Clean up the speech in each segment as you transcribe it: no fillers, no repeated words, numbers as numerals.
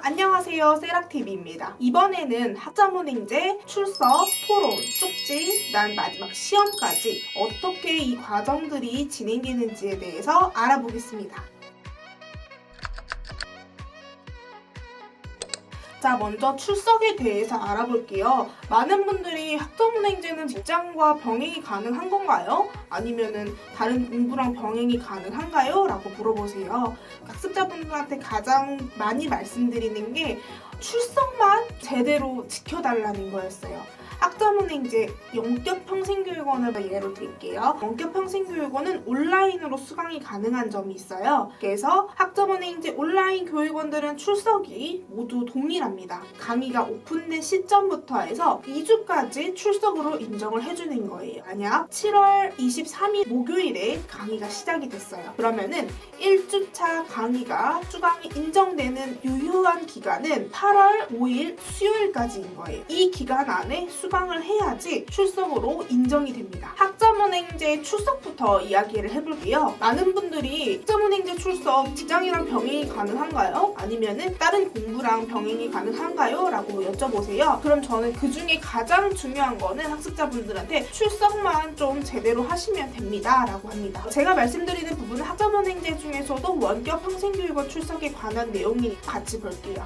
안녕하세요. 세락TV입니다. 이번에는 학자문행제, 출석, 토론, 쪽지, 난 마지막 시험까지 어떻게 이 과정들이 진행되는지에 대해서 알아보겠습니다. 자, 먼저 출석에 대해서 알아볼게요. 많은 분들이 학점은행제는 직장과 병행이 가능한 건가요? 아니면은 다른 공부랑 병행이 가능한가요? 라고 물어보세요. 학습자분들한테 가장 많이 말씀드리는 게 출석만 제대로 지켜달라는 거였어요. 학점은행제 원격평생교육원을 예로 들게요. 원격평생교육원은 온라인으로 수강이 가능한 점이 있어요. 그래서 학점은행제 온라인 교육원들은 출석이 모두 동일합니다. 강의가 오픈된 시점부터 해서 2주까지 출석으로 인정을 해주는 거예요. 만약 7월 23일 목요일에 강의가 시작이 됐어요. 그러면은 1주차 강의가 수강이 인정되는 유효한 기간은 8월 5일 수요일까지인 거예요. 이 기간 안에 수강을 해야지 출석으로 인정이 됩니다. 학점은행제 출석부터 이야기를 해볼게요. 많은 분들이 학점은행제 출석 직장이랑 병행이 가능한가요? 아니면은 다른 공부랑 병행이 가능한가요? 라고 여쭤보세요. 그럼 저는 그 중에 가장 중요한 거는 학습자분들한테 출석만 좀 제대로 하시면 됩니다 라고 합니다. 제가 말씀드리는 부분은 학점은행제 중에서도 원격 평생교육원 출석에 관한 내용이 같이 볼게요.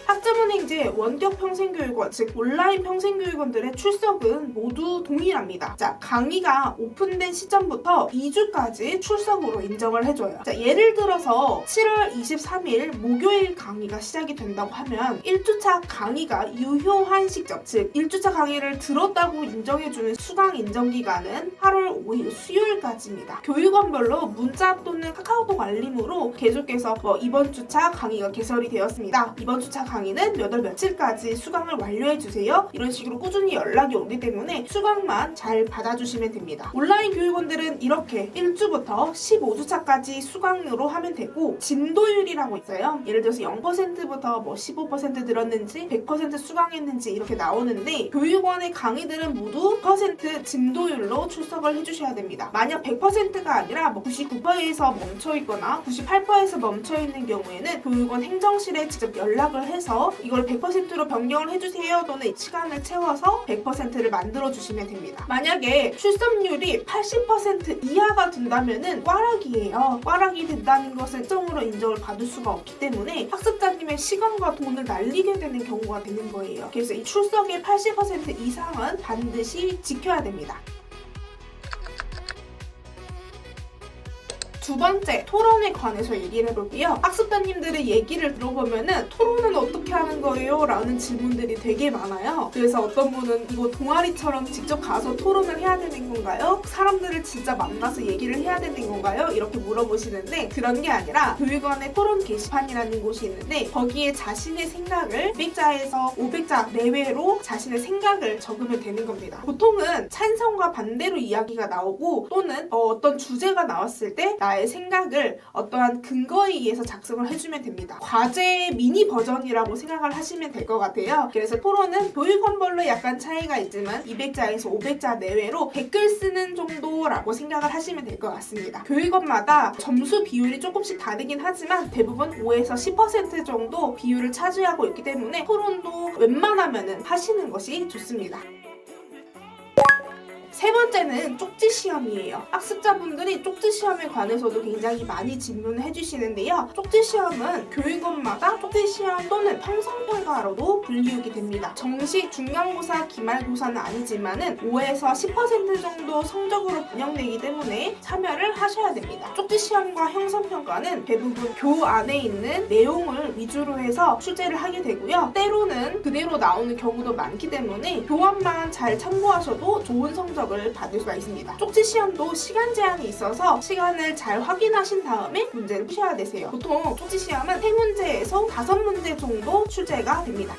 학점은행제 원격 평생교육원, 즉 온라인 평생교육원들의 출석은 모두 동일합니다. 자, 강의가 오픈된 시점부터 2주까지 출석으로 인정을 해줘요. 자, 예를 들어서 7월 23일 목요일 강의가 시작이 된다고 하면 1주차 강의가 유효한 시점, 즉 1주차 강의를 들었다고 인정해주는 수강 인정 기간은 8월 5일 수요일까지입니다. 교육원별로 문자 또는 카카오톡 알림으로 계속해서 이번 주차 강의가 개설이 되었습니다. 이번 주차 강의는 몇 월 며칠까지 수강을 완료해주세요. 이런 식으로 꾸준히 연락이 오기 때문에 수강만 잘 받아주시면 됩니다. 온라인 교육원들은 이렇게 1주부터 15주차까지 수강으로 하면 되고 진도율이라고 있어요. 예를 들어서 0%부터 15% 들었는지 100% 수강했는지 이렇게 나오는데 교육원의 강의들은 모두 100% 진도율로 출석을 해주셔야 됩니다. 만약 100%가 아니라 99%에서 멈춰있거나 98%에서 멈춰있는 경우에는 교육원 행정실에 직접 연락을 해서 이걸 100%로 변경을 해주세요 또는 시간을 채워서 100%를 만들어주시면 됩니다. 만약에 출석률이 80% 이하가 된다면은 꽈락이에요. 꽈락이 된다는 것은 점으로 인정을 받을 수가 없기 때문에 학습자님의 시간과 돈을 날리게 되는 경우가 되는 거예요. 그래서 이 출석의 80% 이상은 반드시 지켜야 됩니다. 두 번째, 토론에 관해서 얘기를 해볼게요. 학습자님들의 얘기를 들어보면은 토론은 어떻게 하는 거예요? 라는 질문들이 되게 많아요. 그래서 어떤 분은 이거 동아리처럼 직접 가서 토론을 해야 되는 건가요? 사람들을 진짜 만나서 얘기를 해야 되는 건가요? 이렇게 물어보시는데 그런 게 아니라 교육원의 토론 게시판이라는 곳이 있는데 거기에 자신의 생각을 200자에서 500자 내외로 자신의 생각을 적으면 되는 겁니다. 보통은 찬성과 반대로 이야기가 나오고 또는 어떤 주제가 나왔을 때 나의 생각을 어떠한 근거에 의해서 작성을 해주면 됩니다. 과제의 미니 버전이라고 생각을 하시면 될 것 같아요. 그래서 토론은 교육원별로 약간 차이가 있지만 200자에서 500자 내외로 댓글 쓰는 정도라고 생각을 하시면 될 것 같습니다. 교육원마다 점수 비율이 조금씩 다르긴 하지만 대부분 5에서 10% 정도 비율을 차지하고 있기 때문에 토론도 웬만하면 하시는 것이 좋습니다. 세 번째는 쪽지 시험이에요. 학습자분들이 쪽지 시험에 관해서도 굉장히 많이 질문을 해주시는데요. 쪽지 시험은 교육원마다 쪽지 시험 또는 평성평가로도 분류가 됩니다. 정식 중간고사, 기말고사는 아니지만은 5에서 10% 정도 성적으로 분영되기 때문에 참여를 하셔야 됩니다. 쪽지 시험과 형성평가는 대부분 교 안에 있는 내용을 위주로 해서 출제를 하게 되고요. 때로는 그대로 나오는 경우도 많기 때문에 교환만 잘 참고하셔도 좋은 성적을 받을 수가 있습니다. 쪽지 시험도 시간 제한이 있어서 시간을 잘 확인하신 다음에 문제를 푸셔야 되세요. 보통 쪽지 시험은 3문제에서 5문제 정도 출제가 됩니다.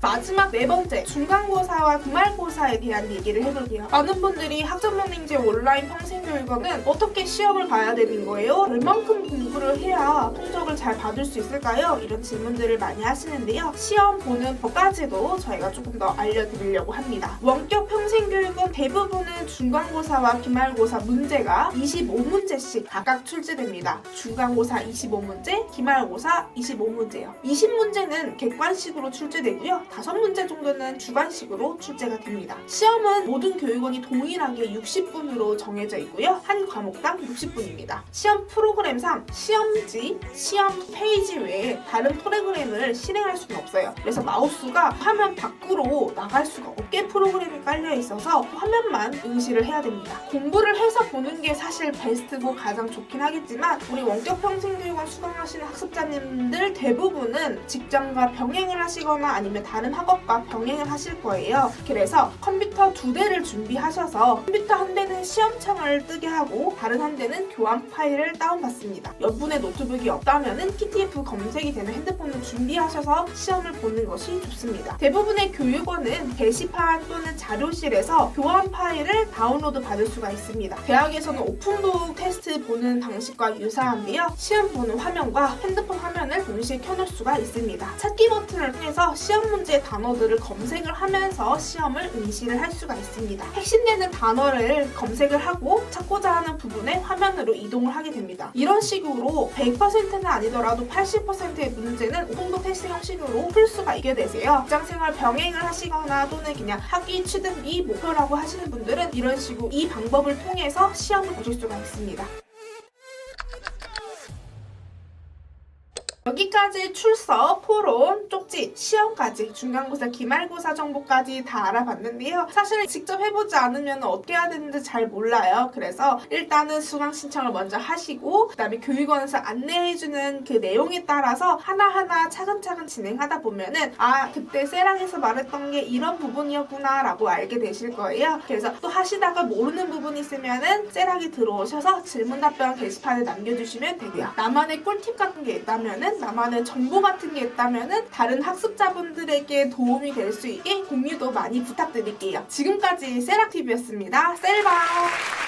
마지막 네 번째, 중간고사와 기말고사에 대한 얘기를 해볼게요. 많은 분들이 학점은행제 온라인 평생교육원은 어떻게 시험을 봐야 되는 거예요? 얼만큼 공부를 해야 성적을 잘 받을 수 있을까요? 이런 질문들을 많이 하시는데요. 시험 보는 법까지도 저희가 조금 더 알려드리려고 합니다. 원격 평생교육은 대부분은 중간고사와 기말고사 문제가 25문제씩 각각 출제됩니다. 중간고사 25문제, 기말고사 25문제요. 20문제는 객관식으로 출제되고요. 5문제 정도는 주관식으로 출제가 됩니다. 시험은 모든 교육원이 동일하게 60분으로 정해져 있고요. 한 과목당 60분입니다. 시험 프로그램상 시험지, 시험 페이지 외에 다른 프로그램을 실행할 수는 없어요. 그래서 마우스가 화면 밖으로 나갈 수가 없게 프로그램이 깔려 있어서 화면만 응시를 해야 됩니다. 공부를 해서 보는 게 사실 베스트고 가장 좋긴 하겠지만 우리 원격 평생교육원 수강하시는 학습자님들 대부분은 직장과 병행을 하시거나 아니면 다른 학업과 병행을 하실 거예요. 그래서 컴퓨터 2대를 준비하셔서 컴퓨터 한 대는 시험창을 뜨게 하고 다른 한 대는 교환 파일을 다운받습니다. 여분의 노트북이 없다면 TTF 검색이 되는 핸드폰을 준비하셔서 시험을 보는 것이 좋습니다. 대부분의 교육원은 게시판 또는 자료실에서 교환 파일을 다운로드 받을 수가 있습니다. 대학에서는 오픈북 테스트 보는 방식과 유사한데요. 시험 보는 화면과 핸드폰 화면을 동시에 켜놓을 수가 있습니다. 찾기 버튼을 통해서 시험 문제의 단어들을 검색을 하면서 시험을 응시를 할 수가 있습니다. 핵심되는 단어를 검색을 하고 찾고자 하는 부분에 화면으로 이동을 하게 됩니다. 이런 식으로 100%는 아니더라도 80%의 문제는 오픈북 테스트 형식으로 풀 수가 있게 되세요. 직장생활 병행을 하시거나 또는 그냥 학위 취득이 목표라고 하시는 분들은 이런 식으로 이 방법을 통해서 시험을 보실 수가 있습니다. 여기까지 출석, 포론, 쪽지, 시험까지, 중간고사, 기말고사 정보까지 다 알아봤는데요. 사실 직접 해보지 않으면 어떻게 해야 되는지 잘 몰라요. 그래서 일단은 수강 신청을 먼저 하시고 그 다음에 교육원에서 안내해주는 그 내용에 따라서 하나하나 차근차근 진행하다 보면은 아, 그때 세랑에서 말했던 게 이런 부분이었구나 라고 알게 되실 거예요. 그래서 또 하시다가 모르는 부분이 있으면은 세랑에 들어오셔서 질문 답변 게시판에 남겨주시면 되고요. 나만의 꿀팁 같은 게 있다면은 나만의 정보 같은 게 있다면은 다른 학습자분들에게 도움이 될 수 있게 공유도 많이 부탁드릴게요. 지금까지 세라TV였습니다. 셀바!